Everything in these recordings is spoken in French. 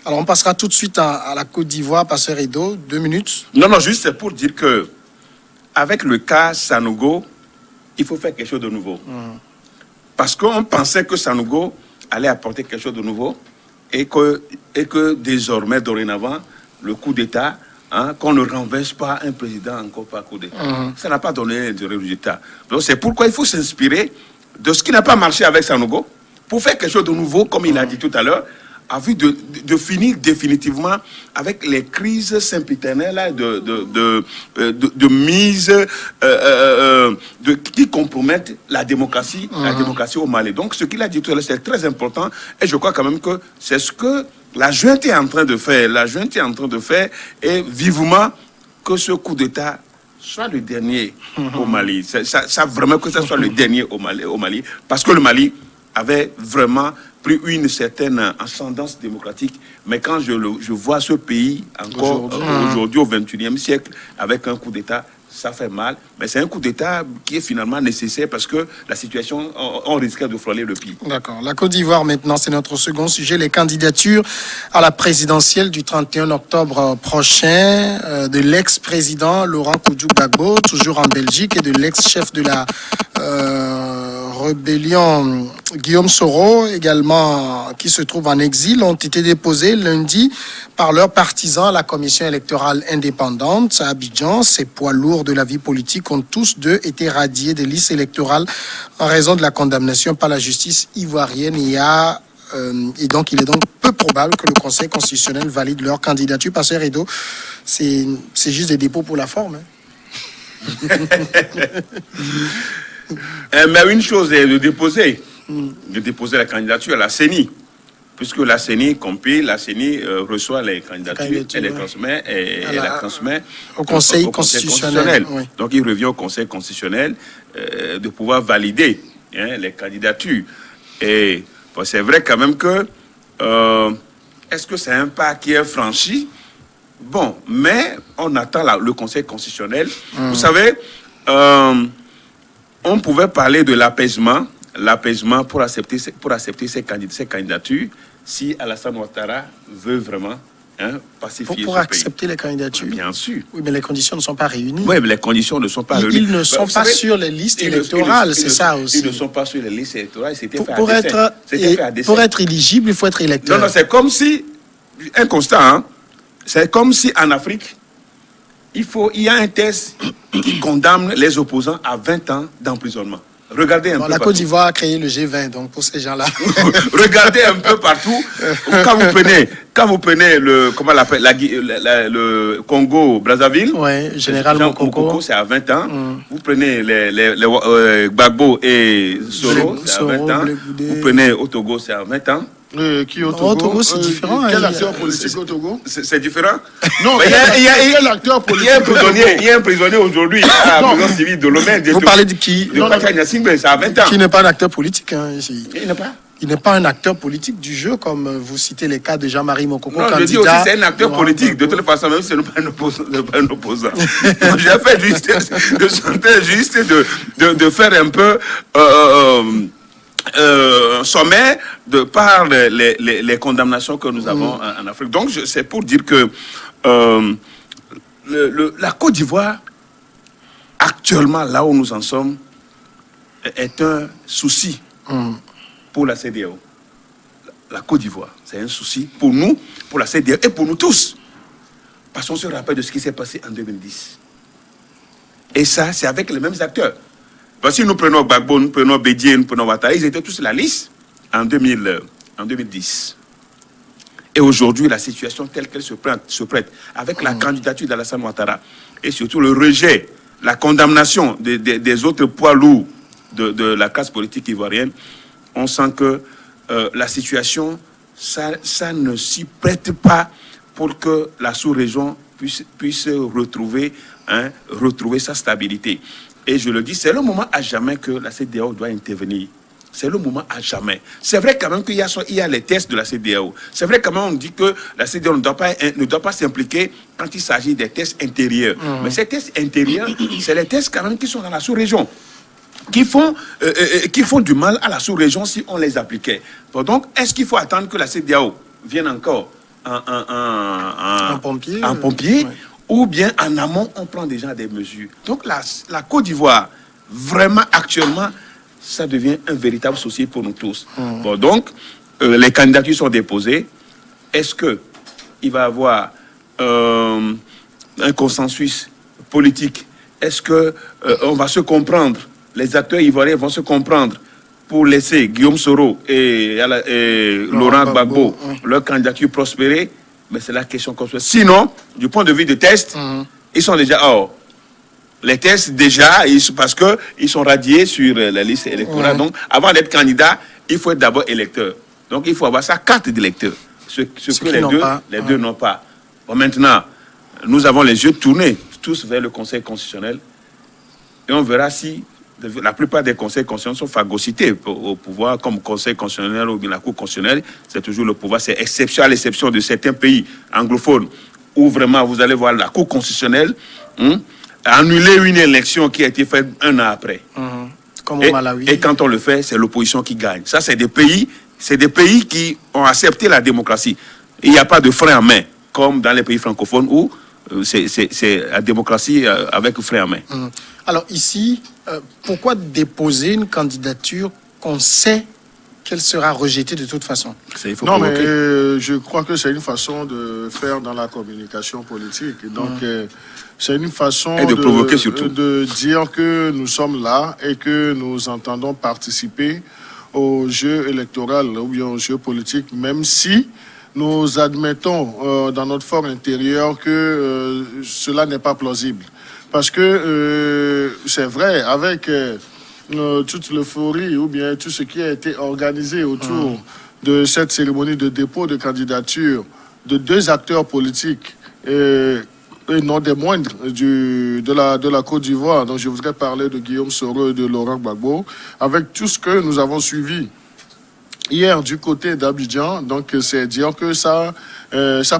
Alors, on passera tout de suite à la Côte d'Ivoire, Pasteur Edo, 2 minutes. Non, juste pour dire que avec le cas Sanogo, il faut faire quelque chose de nouveau. Parce qu'on pensait que Sanogo allait apporter quelque chose de nouveau et que désormais, dorénavant, le coup d'État, qu'on ne renverse pas un président encore par coup d'État. Ça n'a pas donné de résultat. Donc c'est pourquoi il faut s'inspirer de ce qui n'a pas marché avec Sanogo pour faire quelque chose de nouveau, comme il a dit tout à l'heure, a vu de finir définitivement avec les crises sempiternelles de mise qui compromettent la démocratie au Mali. Donc ce qu'il a dit tout à l'heure, c'est très important et je crois quand même que c'est ce que la junte est en train de faire. La junte est en train de faire et vivement que ce coup d'État soit le dernier au Mali. Ça vraiment que ça soit le dernier au Mali parce que le Mali avait vraiment pris une certaine ascendance démocratique. Mais quand je vois ce pays encore aujourd'hui au XXIe siècle avec un coup d'État, ça fait mal. Mais c'est un coup d'État qui est finalement nécessaire parce que la situation, on risquait de frôler le pire. D'accord. La Côte d'Ivoire maintenant, c'est notre second sujet. Les candidatures à la présidentielle du 31 octobre prochain de l'ex-président Laurent Koudjou-Gbagbo, toujours en Belgique, et de l'ex-chef de la rébellion Guillaume Soro, également qui se trouve en exil, ont été déposés lundi par leurs partisans à la commission électorale indépendante à Abidjan. Ces poids lourds de la vie politique ont tous deux été radiés des listes électorales en raison de la condamnation par la justice ivoirienne. Et donc, il est donc peu probable que le Conseil constitutionnel valide leur candidature. Pasteur Edo, c'est juste des dépôts pour la forme. Mais une chose est de déposer la candidature à la CENI, puisque la CENI compile, la CENI reçoit les candidatures et les transmet, au Conseil constitutionnel. Oui. Donc il revient au Conseil constitutionnel de pouvoir valider les candidatures. Et bon, c'est vrai quand même que est-ce que c'est un pas qui est franchi? Bon, mais on attend le Conseil constitutionnel. Vous savez, on pouvait parler de l'apaisement pour accepter ces candidatures si Alassane Ouattara veut vraiment pacifier pour accepter les candidatures. Bien sûr. Oui, mais les conditions ne sont pas réunies. Oui, mais les conditions ne sont pas réunies. Ils ne sont pas sur les listes électorales, c'est ça aussi. Ils ne sont pas sur les listes électorales. Pour être éligible, il faut être électeur. Non, c'est comme si, un constat, c'est comme si en Afrique, il y a un texte qui condamne les opposants à 20 ans d'emprisonnement. Regardez un peu la Côte d'Ivoire a créé le G20, donc pour ces gens-là. Regardez un peu partout. Quand vous prenez le Congo Brazzaville, général Mokoko, c'est à 20 ans. Vous prenez les Gbagbo et Soro, c'est à 20 ans. Vous prenez au Togo, c'est à 20 ans. Qui au Togo, c'est différent. Quel acteur politique au Togo? C'est différent. Non, quel acteur politique? Il y a un prisonnier aujourd'hui à la prison civile de Lomé. Vous parlez de qui? C'est à 20 ans. Qui n'est pas un acteur politique. Il n'est pas. Il n'est pas un acteur politique du jeu, comme vous citez les cas de Jean-Marie Mokoko. Non, je dis aussi c'est un acteur politique. De toute façon, même si ce n'est pas un opposant. J'ai fait juste de faire un peu sommet de par les condamnations que nous avons en Afrique. Donc, c'est pour dire que la Côte d'Ivoire, actuellement, là où nous en sommes, est un souci pour la CEDEAO. La Côte d'Ivoire, c'est un souci pour nous, pour la CEDEAO et pour nous tous. Parce qu'on se rappelle de ce qui s'est passé en 2010. Et ça, c'est avec les mêmes acteurs. Si nous prenons Gbagbo, nous prenons Bédié, nous prenons Ouattara, ils étaient tous sur la liste en 2010. Et aujourd'hui, la situation telle qu'elle se prête avec la candidature d'Alassane Ouattara et surtout le rejet, la condamnation des autres poids lourds de la classe politique ivoirienne, on sent que la situation, ça ne s'y prête pas pour que la sous-région puisse retrouver sa stabilité. Et je le dis, c'est le moment à jamais que la CEDEAO doit intervenir. C'est le moment à jamais. C'est vrai quand même qu'il y a les tests de la CEDEAO. C'est vrai quand même on dit que la CEDEAO ne doit pas s'impliquer quand il s'agit des tests intérieurs. Mais ces tests intérieurs, c'est les tests quand même qui sont dans la sous-région, qui font du mal à la sous-région si on les appliquait. Donc, est-ce qu'il faut attendre que la CEDEAO vienne encore Un pompier, un pompier, ouais. ou bien en amont, on prend déjà des mesures. Donc la Côte d'Ivoire, vraiment actuellement, ça devient un véritable souci pour nous tous. Bon, donc, les candidatures sont déposées. Est-ce qu'il va y avoir un consensus politique? Est-ce qu'on va se comprendre? Les acteurs ivoiriens vont se comprendre pour laisser Guillaume Soro et Laurent Gbagbo leur candidature prospérer? Mais c'est la question qu'on se pose. Sinon, du point de vue des tests, ils sont déjà hors. Les tests, déjà, parce qu'ils sont radiés sur la liste électorale. Donc, avant d'être candidat, il faut être d'abord électeur. Donc, il faut avoir sa carte d'électeur. Ce que les deux n'ont pas. Bon, maintenant, nous avons les yeux tournés tous vers le Conseil constitutionnel. Et on verra si la plupart des conseils constitutionnels sont phagocytés au pouvoir, comme Conseil constitutionnel ou bien la Cour constitutionnelle. C'est toujours le pouvoir. C'est exception à l'exception de certains pays anglophones où vraiment vous allez voir la Cour constitutionnelle annuler une élection qui a été faite un an après. Comme au Malawi. Et quand on le fait, c'est l'opposition qui gagne. Ça, c'est des pays qui ont accepté la démocratie. Il n'y a pas de frein à main, comme dans les pays francophones où c'est la démocratie avec frein à main. Alors ici, pourquoi déposer une candidature qu'on sait qu'elle sera rejetée de toute façon? Non, mais je crois que c'est une façon de faire dans la communication politique. Donc, c'est une façon de provoquer surtout. De dire que nous sommes là et que nous entendons participer au jeu électoral ou bien au jeu politique, même si nous admettons dans notre fort intérieur que cela n'est pas plausible. Parce que c'est vrai, avec toute l'euphorie ou bien tout ce qui a été organisé autour de cette cérémonie de dépôt de candidature de deux acteurs politiques et non des moindres de la Côte d'Ivoire. Donc je voudrais parler de Guillaume Soro et de Laurent Gbagbo. Avec tout ce que nous avons suivi hier du côté d'Abidjan, donc c'est dire que ça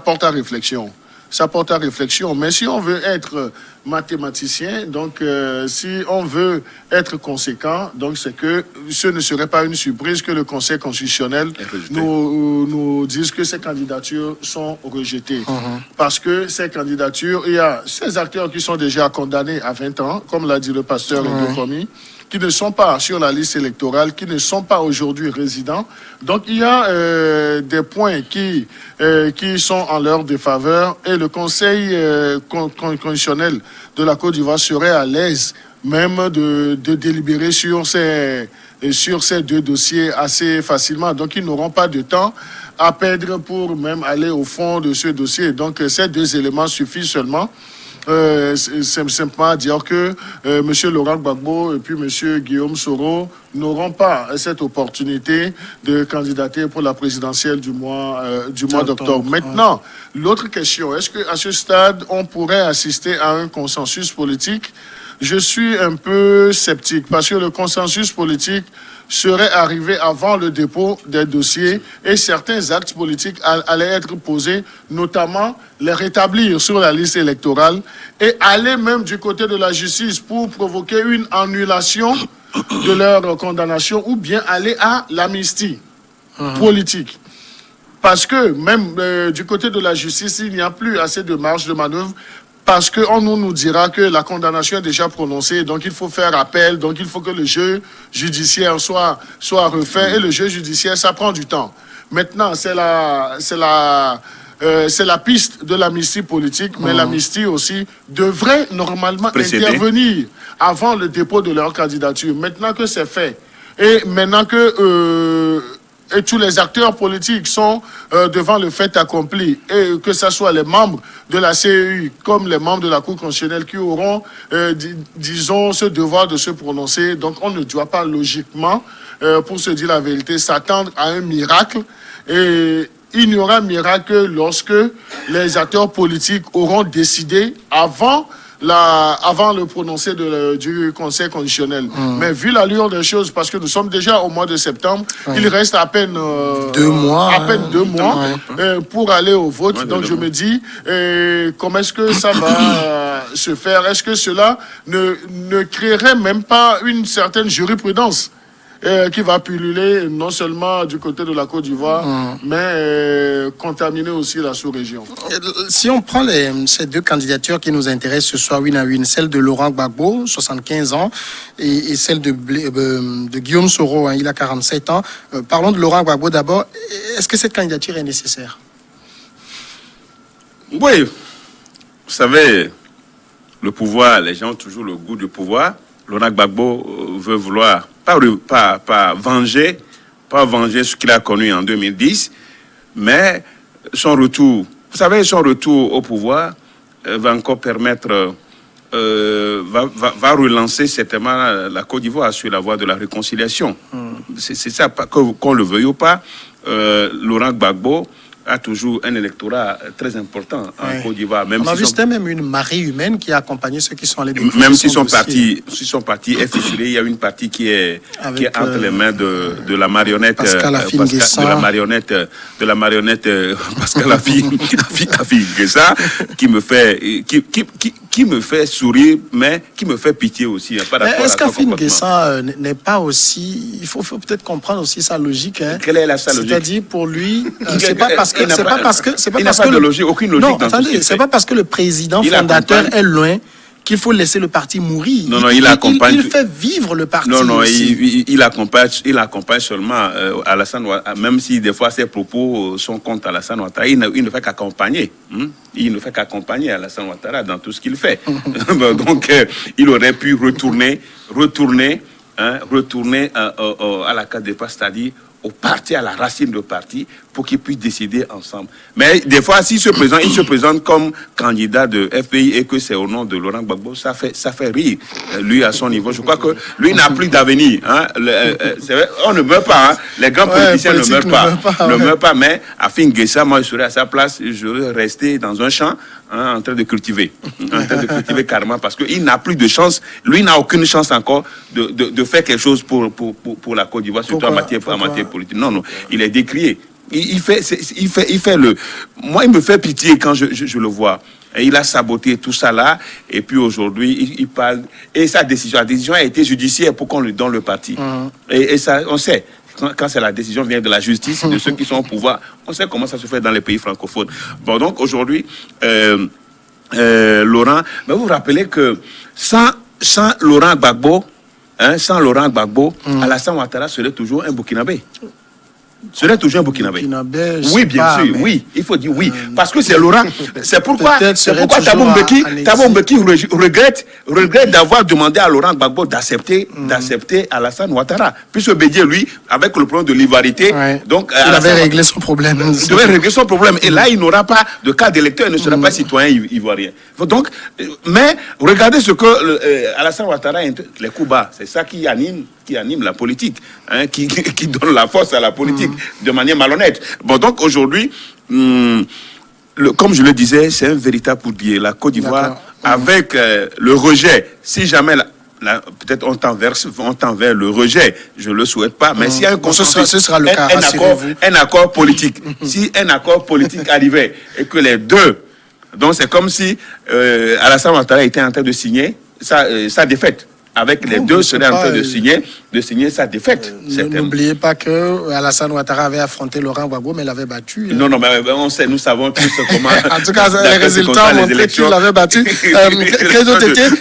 porte à réflexion. Ça porte à réflexion. Mais si on veut être mathématicien, donc si on veut être conséquent, donc c'est que ce ne serait pas une surprise que le Conseil constitutionnel nous dise que ces candidatures sont rejetées. Parce que ces candidatures, il y a ces acteurs qui sont déjà condamnés à 20 ans, comme l'a dit le pasteur Edokomi, qui ne sont pas sur la liste électorale, qui ne sont pas aujourd'hui résidents. Donc il y a des points qui sont en leur défaveur et le Conseil constitutionnel de la Côte d'Ivoire serait à l'aise même de délibérer sur ces deux dossiers assez facilement. Donc ils n'auront pas de temps à perdre pour même aller au fond de ce dossier. Donc ces deux éléments suffisent seulement. C'est simplement dire que M. Laurent Gbagbo et puis M. Guillaume Soro n'auront pas cette opportunité de candidater pour la présidentielle du mois d'octobre. Maintenant, l'autre question, est-ce qu'à ce stade, on pourrait assister à un consensus politique? Je suis un peu sceptique parce que le consensus politique serait arrivé avant le dépôt des dossiers et certains actes politiques allaient être posés, notamment les rétablir sur la liste électorale et aller même du côté de la justice pour provoquer une annulation de leur condamnation ou bien aller à l'amnistie politique. Parce que même du côté de la justice, il n'y a plus assez de marge de manœuvre parce qu'on nous dira que la condamnation est déjà prononcée, donc il faut faire appel, donc il faut que le jeu judiciaire soit refait, et le jeu judiciaire, ça prend du temps. Maintenant, c'est la piste de l'amnistie politique, mais l'amnistie aussi devrait normalement intervenir avant le dépôt de leur candidature. Maintenant que c'est fait, et maintenant que et tous les acteurs politiques sont devant le fait accompli, et que ce soit les membres de la CEU comme les membres de la Cour constitutionnelle qui auront, disons, ce devoir de se prononcer. Donc on ne doit pas logiquement, pour se dire la vérité, s'attendre à un miracle. Et il n'y aura miracle que lorsque les acteurs politiques auront décidé avant le prononcé du Conseil constitutionnel. Mais vu l'allure des choses, parce que nous sommes déjà au mois de septembre, il reste à peine 2 mois, pour aller au vote. Donc je me dis, comment est-ce que ça va se faire? Est-ce que cela ne créerait même pas une certaine jurisprudence qui va pulluler non seulement du côté de la Côte d'Ivoire, mais contaminer aussi la sous-région. Si on prend ces deux candidatures qui nous intéressent ce soir, win à win, celle de Laurent Gbagbo, 75 ans, et celle de Guillaume Soro, il a 47 ans. Parlons de Laurent Gbagbo d'abord. Est-ce que cette candidature est nécessaire? Oui, vous savez, le pouvoir, les gens ont toujours le goût du pouvoir. Laurent Gbagbo veut vouloir, pas venger ce qu'il a connu en 2010, mais son retour, vous savez, son retour au pouvoir va encore permettre, va relancer certainement la Côte d'Ivoire sur la voie de la réconciliation. C'est ça, qu'on le veuille ou pas, Laurent Gbagbo a toujours un électorat très important en Côte d'Ivoire. On a vu c'était même une marée humaine qui a accompagné ceux qui sont allés déposer même si son parti est fissuré, il y a une partie qui est entre les mains de la marionnette Pascal Affi-N'Guessa qui me fait sourire, mais qui me fait pitié aussi. Est-ce qu'Affi-N'Guessa n'est pas aussi... Il faut peut-être comprendre aussi sa logique. Quelle est sa logique? C'est-à-dire pour lui, c'est pas parce que il n'a pas de logique, aucune logique. Non, attendez, c'est pas parce que le président fondateur est loin qu'il faut laisser le parti mourir. Non, il accompagne. Il fait vivre le parti. Non, il accompagne seulement Alassane Ouattara, même si des fois ses propos sont contre Alassane Ouattara, il ne fait qu'accompagner. Il ne fait qu'accompagner Alassane Ouattara dans tout ce qu'il fait. Donc, il aurait pu retourner à la case départ, c'est-à-dire au parti, à la racine du parti, pour qu'ils puissent décider ensemble. Mais des fois, s'il se présente comme candidat de FPI et que c'est au nom de Laurent Gbagbo, ça fait rire, lui, à son niveau. Je crois que lui n'a plus d'avenir. C'est vrai, on ne meurt pas. Les grands politiciens ne meurent pas. Mais Affi-N'Guessa, moi, je serais à sa place, je vais rester dans un champ en train de cultiver. Carrément, parce qu'il n'a plus de chance. Lui n'a aucune chance encore de faire quelque chose pour la Côte d'Ivoire, surtout en matière politique. Non, il est décrié. Il fait le... Moi, il me fait pitié quand je le vois. Et il a saboté tout ça là. Et puis aujourd'hui, il parle... Et la décision a été judiciaire pour qu'on lui donne le parti. Et ça, on sait. Quand la décision vient de la justice, de ceux qui sont au pouvoir, on sait comment ça se fait dans les pays francophones. Bon, donc aujourd'hui, Laurent, mais vous vous rappelez que sans Laurent Gbagbo, Alassane Ouattara serait toujours un Burkinabé. Oui, bien sûr, mais... oui. Il faut dire oui. Parce que c'est Laurent. C'est pourquoi Thabo Mbeki regrette d'avoir demandé à Laurent Gbagbo d'accepter Alassane Ouattara. Puisque Bédié, lui, avec le problème de l'ivarité, donc il avait réglé son problème. Il devait régler son problème. Et là, il n'aura pas de carte d'électeur, il ne sera pas citoyen ivoirien. Donc, mais regardez ce que Alassane Ouattara, les coups bas, c'est ça qui anime la politique, qui donne la force à la politique de manière malhonnête. Bon, donc aujourd'hui, comme je le disais, c'est un véritable coup de pied. La Côte d'Ivoire, avec le rejet, si jamais peut-être on tend vers le rejet, je ne le souhaite pas, mais s'il y a un consensus, ce sera le cas, un accord politique, si un accord politique arrivait et que les deux, donc c'est comme si Alassane Ouattara était en train de signer sa défaite. Avec les deux seraient en train de signer sa défaite. N'oubliez pas que Alassane Ouattara avait affronté Laurent Gbagbo, mais l'avait battu. Non, mais nous savons tous comment... En tout cas, les résultats ont montré qu'il l'avait battu.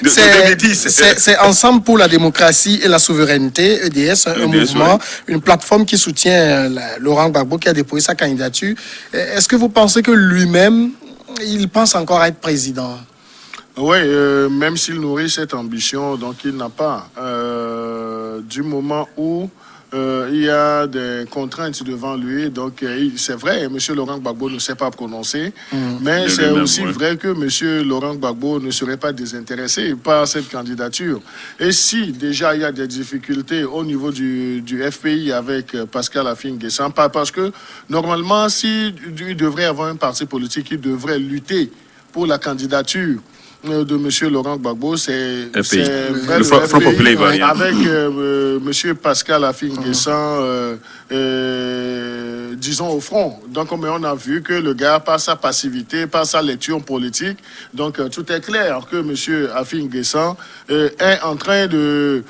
C'est Ensemble pour la démocratie et la souveraineté, EDS, un mouvement, une plateforme qui soutient Laurent Gbagbo, qui a déposé sa candidature. Est-ce que vous pensez que lui-même, il pense encore à être président ? Oui, même s'il nourrit cette ambition, donc il n'a pas. Du moment où il y a des contraintes devant lui, donc c'est vrai, M. Laurent Gbagbo ne s'est pas prononcé, mais c'est aussi vrai que M. Laurent Gbagbo ne serait pas désintéressé par cette candidature. Et si déjà il y a des difficultés au niveau du FPI avec Pascal Affi-N'Guessa, parce que normalement, s'il devrait avoir un parti politique, il devrait lutter pour la candidature de M. Laurent Gbagbo, c'est vrai, le Front populaire ivoirien. Avec M. Pascal Affi-N'Guessa, disons, au front. Donc, mais on a vu que le gars, par sa passivité, par sa lecture politique, donc tout est clair que M. Afin Guessan est en train de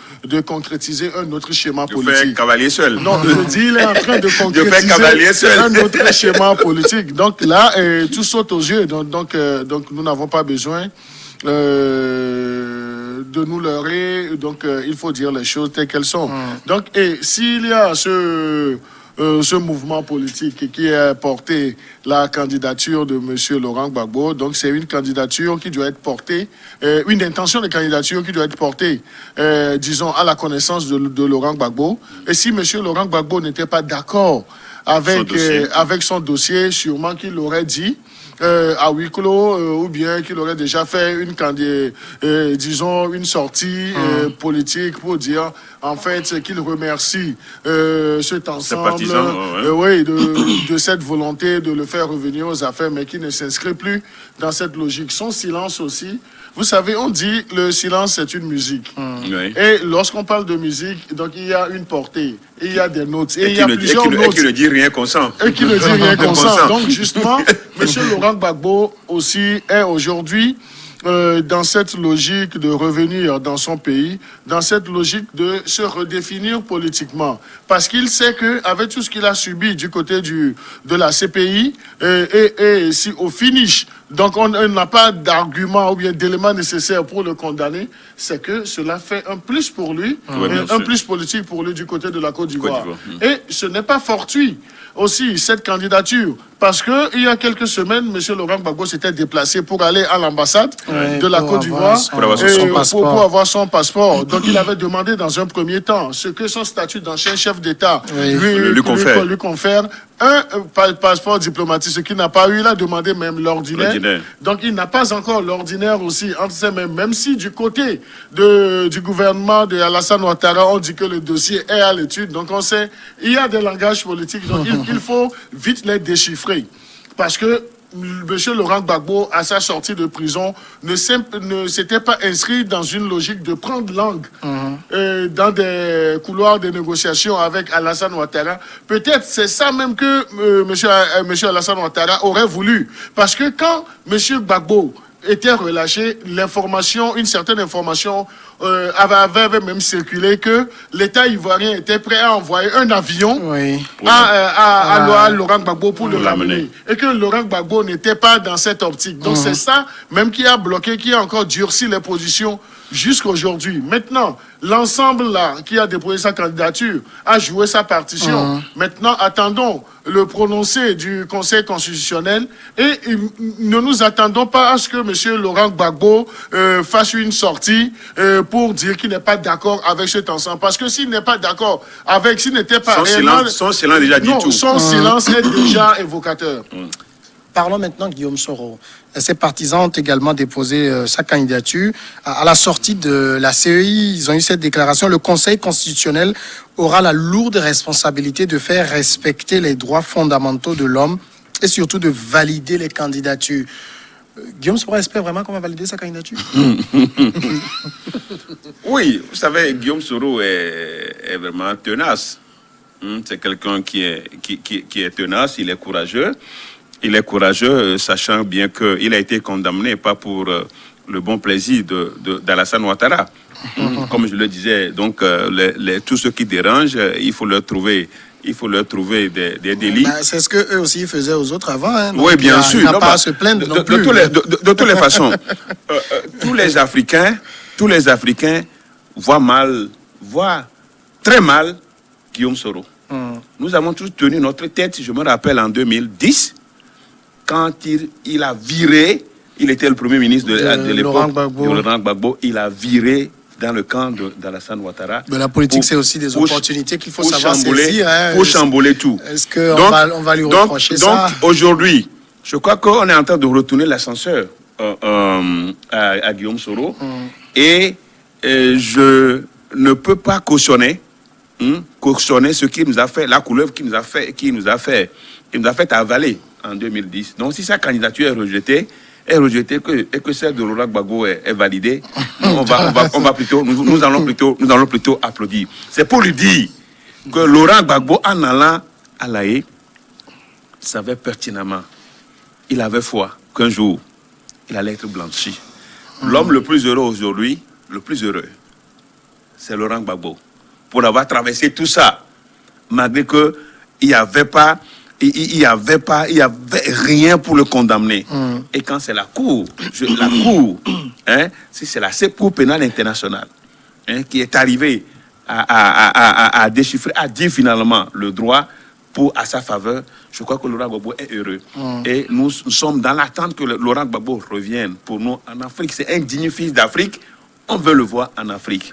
concrétiser un autre schéma Je fais politique. cavalier seul. Non, je dis, il est en train de fais cavalier concrétiser seul. un autre schéma politique. Donc là, tout saute aux yeux. Donc nous n'avons pas besoin de nous leurrer. Donc il faut dire les choses telles qu'elles sont. Donc, et s'il y a ce mouvement politique qui a porté la candidature de M. Laurent Gbagbo, donc c'est une candidature qui doit être portée, une intention de candidature qui doit être portée, disons, à la connaissance de Laurent Gbagbo. Et si M. Laurent Gbagbo n'était pas d'accord avec son dossier, sûrement qu'il aurait dit à huis clos, ou bien qu'il aurait déjà fait une sortie politique pour dire en fait qu'il remercie cet ensemble de cette volonté de le faire revenir aux affaires, mais qui ne s'inscrit plus dans cette logique. Son silence aussi, vous savez, on dit le silence c'est une musique. Oui. Et lorsqu'on parle de musique, donc il y a une portée, il y a des notes, et il y a plusieurs notes. Et qui ne dit rien consent. Et qui ne dit rien consent. Donc justement, M. Laurent Gbagbo aussi est aujourd'hui dans cette logique de revenir dans son pays, dans cette logique de se redéfinir politiquement. Parce qu'il sait qu'avec tout ce qu'il a subi du côté de la CPI, et si au finish, donc on n'a pas d'argument ou bien d'éléments nécessaires pour le condamner, c'est que cela fait un plus pour lui, un plus politique pour lui du côté de la Côte d'Ivoire. Et ce n'est pas fortuit aussi cette candidature, parce qu'il y a quelques semaines, M. Laurent Gbagbo s'était déplacé pour aller à l'ambassade de la Côte d'Ivoire pour avoir son passeport. Donc il avait demandé dans un premier temps ce que son statut d'ancien chef d'État lui confère un passeport diplomatique, ce qu'il n'a pas eu. Il a demandé même l'ordinaire. Donc il n'a pas encore l'ordinaire aussi entre ses mains, même si du côté du gouvernement de Alassane Ouattara, on dit que le dossier est à l'étude. Donc on sait, il y a des langages politiques, donc il faut vite les déchiffrer. Parce que M. Laurent Gbagbo, à sa sortie de prison, ne s'était pas inscrit dans une logique de prendre langue dans des couloirs de négociations avec Alassane Ouattara. Peut-être c'est ça même que M. Alassane Ouattara aurait voulu. Parce que quand M. Gbagbo était relâché, une certaine information avait même circulé que l'État ivoirien était prêt à envoyer un avion à Laurent Gbagbo pour le ramener. Et que Laurent Gbagbo n'était pas dans cette optique. Donc c'est ça même qui a bloqué, qui a encore durci les positions jusqu'à aujourd'hui. Maintenant, l'ensemble là qui a déposé sa candidature a joué sa partition. Maintenant, attendons le prononcé du Conseil constitutionnel et ne nous attendons pas à ce que M. Laurent Gbagbo fasse une sortie pour dire qu'il n'est pas d'accord avec cet ensemble. Parce que s'il n'est pas d'accord s'il n'était pas son silence déjà dit tout. Son silence est déjà évocateur. Parlons maintenant de Guillaume Soro. Ses partisans ont également déposé sa candidature. À la sortie de la CEI, ils ont eu cette déclaration. Le Conseil constitutionnel aura la lourde responsabilité de faire respecter les droits fondamentaux de l'homme et surtout de valider les candidatures. Guillaume Soro espère vraiment qu'on va valider sa candidature? Oui, vous savez, Guillaume Soro est vraiment tenace. C'est quelqu'un qui est tenace, il est courageux. Il est courageux, sachant bien qu'il a été condamné, pas pour le bon plaisir d'Alassane Ouattara. Comme je le disais, donc tous ceux qui dérangent, il faut leur trouver des délits. C'est ce qu'eux aussi faisaient aux autres avant. Hein, oui, bien sûr. Il n'a pas à se plaindre non plus. De toutes les façons, tous les Africains voient très mal Guillaume Soro. Nous avons tous tenu notre tête, je me rappelle, en 2010, quand il a viré, il était le premier ministre de l'époque, Laurent Gbagbo, il a viré dans le camp d'Alassane Ouattara. Mais la politique, c'est aussi des opportunités qu'il faut savoir saisir. Pour chambouler tout. Est-ce qu'on va lui reprocher ça? Donc, aujourd'hui, je crois qu'on est en train de retourner l'ascenseur à Guillaume Soro. Et je ne peux pas cautionner ce qu'il nous a fait, la couleuvre qu'il nous a fait avaler en 2010. Donc, si sa candidature est rejetée et que celle de Laurent Gbagbo est validée, nous allons plutôt applaudir. C'est pour lui dire que Laurent Gbagbo, en allant à La Haye, savait pertinemment, il avait foi qu'un jour, il allait être blanchi. L'homme le plus heureux aujourd'hui, le plus heureux, c'est Laurent Gbagbo. Pour avoir traversé tout ça, malgré qu'il n'y avait pas, il y avait rien pour le condamner. Et quand c'est la Cour, si c'est la Cour pénale internationale qui est arrivée à déchiffrer, à dire finalement le droit à sa faveur, je crois que Laurent Gbagbo est heureux. Et nous sommes dans l'attente que Laurent Gbagbo revienne pour nous en Afrique. C'est un digne fils d'Afrique. On veut le voir en Afrique.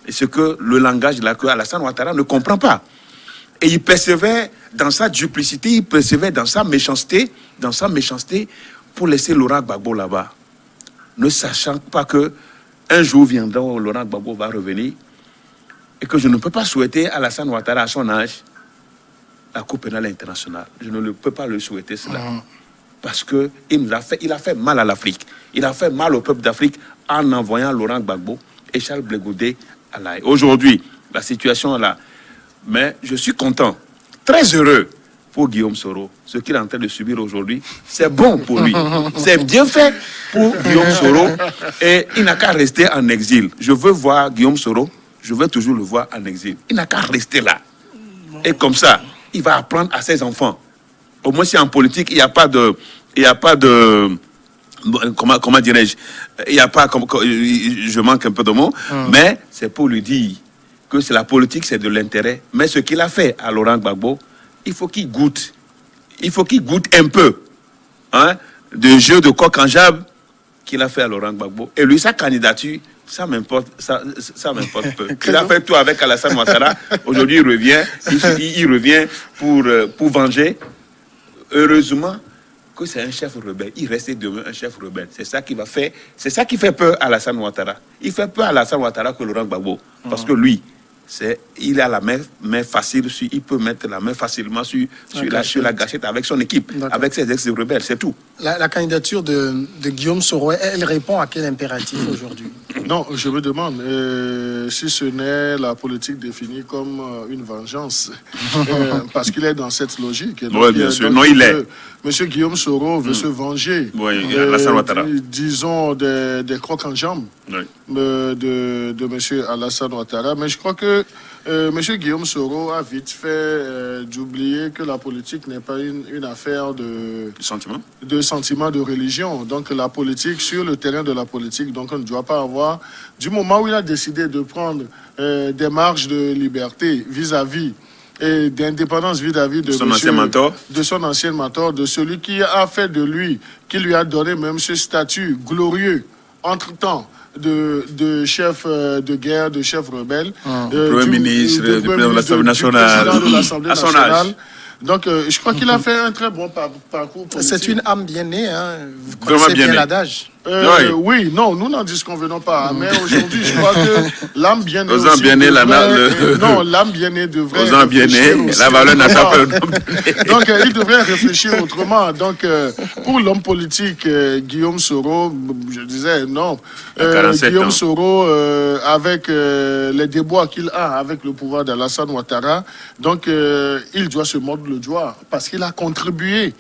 Et ce que le langage là, que Alassane Ouattara ne comprend pas. Et il persévère dans sa duplicité, il persévère dans sa méchanceté pour laisser Laurent Gbagbo là-bas. Ne sachant pas que un jour viendra où Laurent Gbagbo va revenir et que je ne peux pas souhaiter à Alassane Ouattara à son âge la Cour pénale internationale. Je ne peux pas le souhaiter cela. Parce qu'il a fait mal à l'Afrique. Il a fait mal au peuple d'Afrique en envoyant Laurent Gbagbo et Charles Blé Goudé à l'Aïe. Aujourd'hui, la situation est là. Mais je suis content, très heureux pour Guillaume Soro. Ce qu'il est en train de subir aujourd'hui, c'est bon pour lui. C'est bien fait pour Guillaume Soro. Et il n'a qu'à rester en exil. Je veux voir Guillaume Soro, je veux toujours le voir en exil. Il n'a qu'à rester là. Et comme ça, il va apprendre à ses enfants. Au moins, si en politique, il n'y a pas de... Comment dirais-je? Il n'y a pas... Je manque un peu de mots. Mais c'est pour lui dire que c'est la politique, c'est de l'intérêt. Mais ce qu'il a fait à Laurent Gbagbo, il faut qu'il goûte. Il faut qu'il goûte un peu de jeu de coq en jab qu'il a fait à Laurent Gbagbo. Et lui, sa candidature, ça m'importe peu. Il a fait tout avec Alassane Ouattara. Aujourd'hui, il revient pour venger. Heureusement que c'est un chef rebelle. Il reste demain un chef rebelle. C'est ça qui va faire. C'est ça qui fait peur à Alassane Ouattara. Il fait peur à Alassane Ouattara que Laurent Gbagbo. Parce que lui, il a la main facile, il peut mettre la main facilement sur la gâchette avec son équipe, avec ses ex-rebelles, c'est tout. La candidature de Guillaume Soro, elle répond à quel impératif aujourd'hui? Non, je me demande si ce n'est la politique définie comme une vengeance, parce qu'il est dans cette logique. Oui, bien sûr. Non, il est. Monsieur Guillaume Soro veut se venger, disons, des crocs en jambes de monsieur Alassane Ouattara. Mais je crois que monsieur Guillaume Soro a vite fait d'oublier que la politique n'est pas une affaire de sentiment, de religion. Donc la politique, sur le terrain de la politique, donc on ne doit pas avoir, du moment où il a décidé de prendre des marges de liberté vis-à-vis et d'indépendance vis-à-vis de son ancien mentor, de celui qui a fait de lui, qui lui a donné même ce statut glorieux entre-temps de chef de guerre, de chef rebelle, Premier ministre, du président de l'Assemblée nationale. Donc, je crois qu'il a fait un très bon parcours politique. C'est une âme bien née, vous connaissez bien l'adage. Oui, non, nous n'en disconvenons pas. Mais aujourd'hui, je crois que l'âme bien née l'âme bien née devrait la valeur n'a pas peur. Donc, il devrait réfléchir autrement. Donc, pour l'homme politique, Guillaume Soro, je disais non. Guillaume Soro, avec les déboires qu'il a avec le pouvoir d'Alassane Ouattara, donc, il doit se mordre le doigt parce qu'il a contribué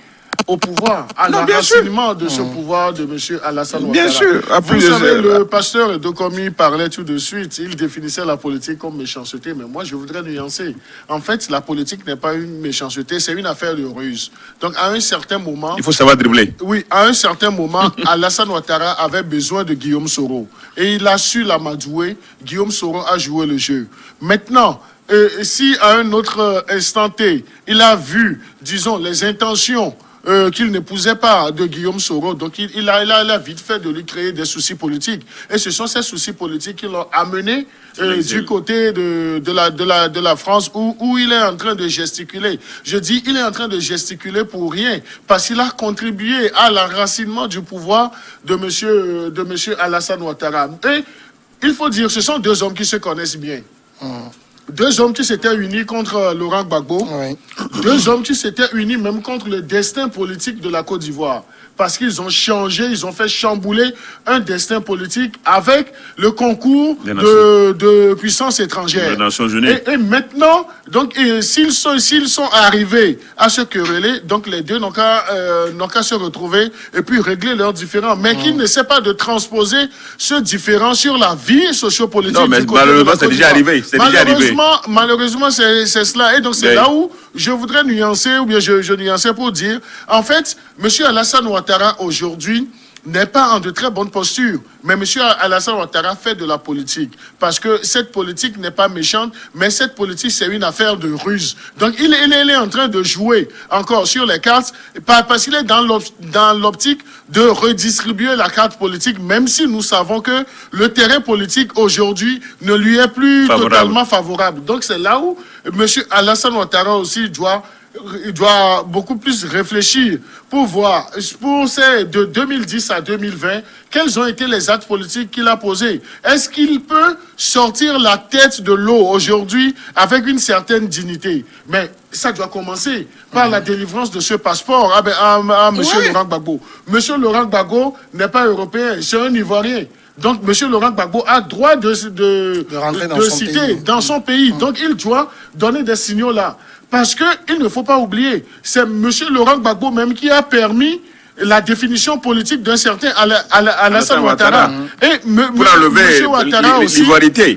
au pouvoir, à l'enracinement de ce pouvoir de M. Alassane Ouattara. Bien sûr. Vous savez, le pasteur Dokomi parlait tout de suite, il définissait la politique comme méchanceté, mais moi je voudrais nuancer. En fait, la politique n'est pas une méchanceté, c'est une affaire de ruse. Donc à un certain moment... Il faut savoir dribbler. Oui, à un certain moment, Alassane Ouattara avait besoin de Guillaume Soro. Et il a su l'amadouer, Guillaume Soro a joué le jeu. Maintenant... si à un autre instant T, il a vu, disons, les intentions qu'il n'épousait pas de Guillaume Soro, donc il a vite fait de lui créer des soucis politiques. Et ce sont ces soucis politiques qui l'ont amené du côté de la France où il est en train de gesticuler. Je dis, il est en train de gesticuler pour rien, parce qu'il a contribué à l'enracinement du pouvoir de monsieur Alassane Ouattara. Et il faut dire, ce sont deux hommes qui se connaissent bien. Deux hommes qui s'étaient unis contre Laurent Gbagbo, deux hommes qui s'étaient unis même contre le destin politique de la Côte d'Ivoire. parce qu'ils ont changé, ils ont fait chambouler un destin politique avec le concours de puissances étrangères. Des Nations Unies. Et maintenant, donc, s'ils sont arrivés à se quereller, donc les deux n'ont qu'à se retrouver et puis régler leurs différends. Mais qu'ils n'essaient pas de transposer ce différend sur la vie sociopolitique. Non, mais malheureusement, c'est déjà arrivé. Malheureusement, c'est cela. Et donc, c'est là où je voudrais nuancer, ou bien je nuançais pour dire, en fait, M. Alassane Ouattara, aujourd'hui, n'est pas en de très bonne posture. Mais M. Alassane Ouattara fait de la politique. Parce que cette politique n'est pas méchante, mais cette politique, c'est une affaire de ruse. Donc, il est en train de jouer encore sur les cartes, parce qu'il est dans l'optique de redistribuer la carte politique, même si nous savons que le terrain politique aujourd'hui ne lui est plus totalement favorable. Donc, c'est là où M. Alassane Ouattara aussi il doit beaucoup plus réfléchir pour voir, de 2010 à 2020, quels ont été les actes politiques qu'il a posés. Est-ce qu'il peut sortir la tête de l'eau aujourd'hui avec une certaine dignité? Mais ça doit commencer par la délivrance de ce passeport à M. Laurent Gbagbo. M. Laurent Gbagbo n'est pas européen, c'est un Ivoirien. Donc, M. Laurent Gbagbo a droit de citer dans son pays. Donc, il doit donner des signaux là. Parce qu'il ne faut pas oublier, c'est M. Laurent Gbagbo même qui a permis la définition politique d'un certain Alassane Ouattara. Et M. Ouattara aussi.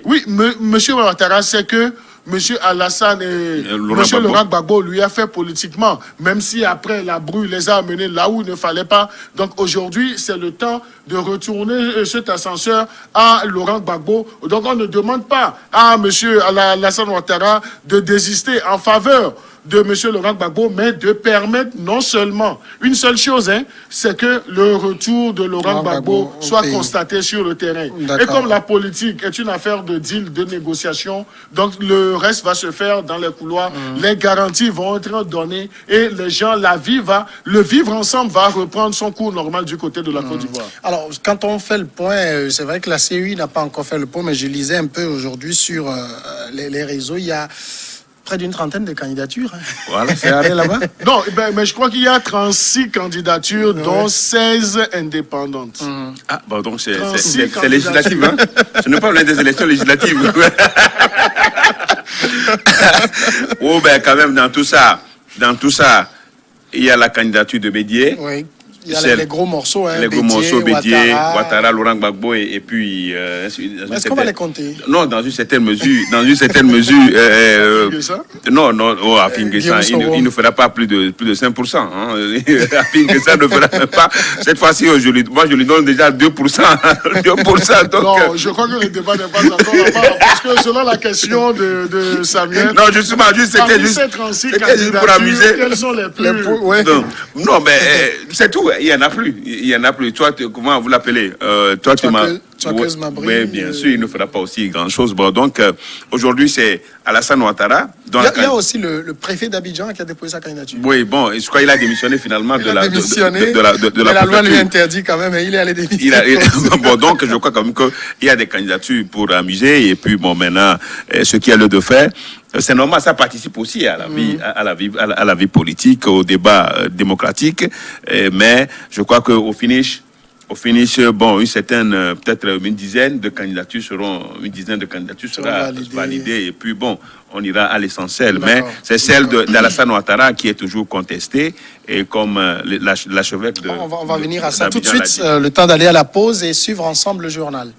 Oui, M. Ouattara, c'est que M. Alassane et M. Laurent Gbagbo lui a fait politiquement, même si après la brouille les a amenés là où il ne fallait pas. Donc aujourd'hui, c'est le temps de retourner cet ascenseur à Laurent Gbagbo. Donc on ne demande pas à M. Alassane Ouattara de désister en faveur de M. Laurent Gbagbo, mais de permettre non seulement une seule chose, c'est que le retour de Laurent Gbagbo soit constaté sur le terrain. Et comme la politique est une affaire de deal, de négociation, donc le reste va se faire dans les couloirs, les garanties vont être données et les gens, le vivre ensemble va reprendre son cours normal du côté de la Côte d'Ivoire. Alors, quand on fait le point, c'est vrai que la CEI n'a pas encore fait le point, mais je lisais un peu aujourd'hui sur les réseaux, il y a près d'une trentaine de candidatures. Voilà, c'est arrêté là-bas. Non, mais je crois qu'il y a 36 candidatures, dont 16 indépendantes. Ah, bon, donc c'est législatif, hein? Ce n'est pas l'un des élections législatives. Oh, ben quand même, dans tout ça, il y a la candidature de Bédié. Oui. Il y a les gros morceaux, les gros morceaux, Bédié, Ouattara, Laurent Gbagbo et puis... Est-ce qu'on va les compter? Non, dans une certaine mesure. Non, Afin Guessan, il ne fera pas plus de 5%. Hein. Afin Guessan ne fera même pas. Cette fois-ci, moi, je lui donne déjà 2%. 2%. Donc, non, je crois que le débat n'est pas encore là-bas. Parce que selon la question de Samuel... Non, justement, c'était juste pour amuser. Quels sont les plus... Non, mais c'est tout. Il y en a plus. Toi, comment vous l'appelez? Toi, tu m'as... Oui, bien sûr, il ne fera pas aussi grand-chose. Bon, donc, aujourd'hui, c'est Alassane Ouattara. Il y a aussi le préfet d'Abidjan qui a déposé sa candidature. Oui, bon, je crois qu'il a démissionné finalement de la loi lui interdit quand même, il est allé démissionner. Bon, donc, je crois quand même qu'il y a des candidatures pour amuser. Et puis, bon, maintenant, ce qu'il y a lieu de faire, c'est normal, ça participe aussi à la vie politique, au débat démocratique. Mais je crois qu'au finish, bon, peut-être une dizaine de candidatures sera validée. Et puis, bon, on ira à l'essentiel. Mais c'est celle d'Alassane Ouattara qui est toujours contestée. Et comme l'archevêque de... On va venir à ça tout de suite. Le temps d'aller à la pause et suivre ensemble le journal.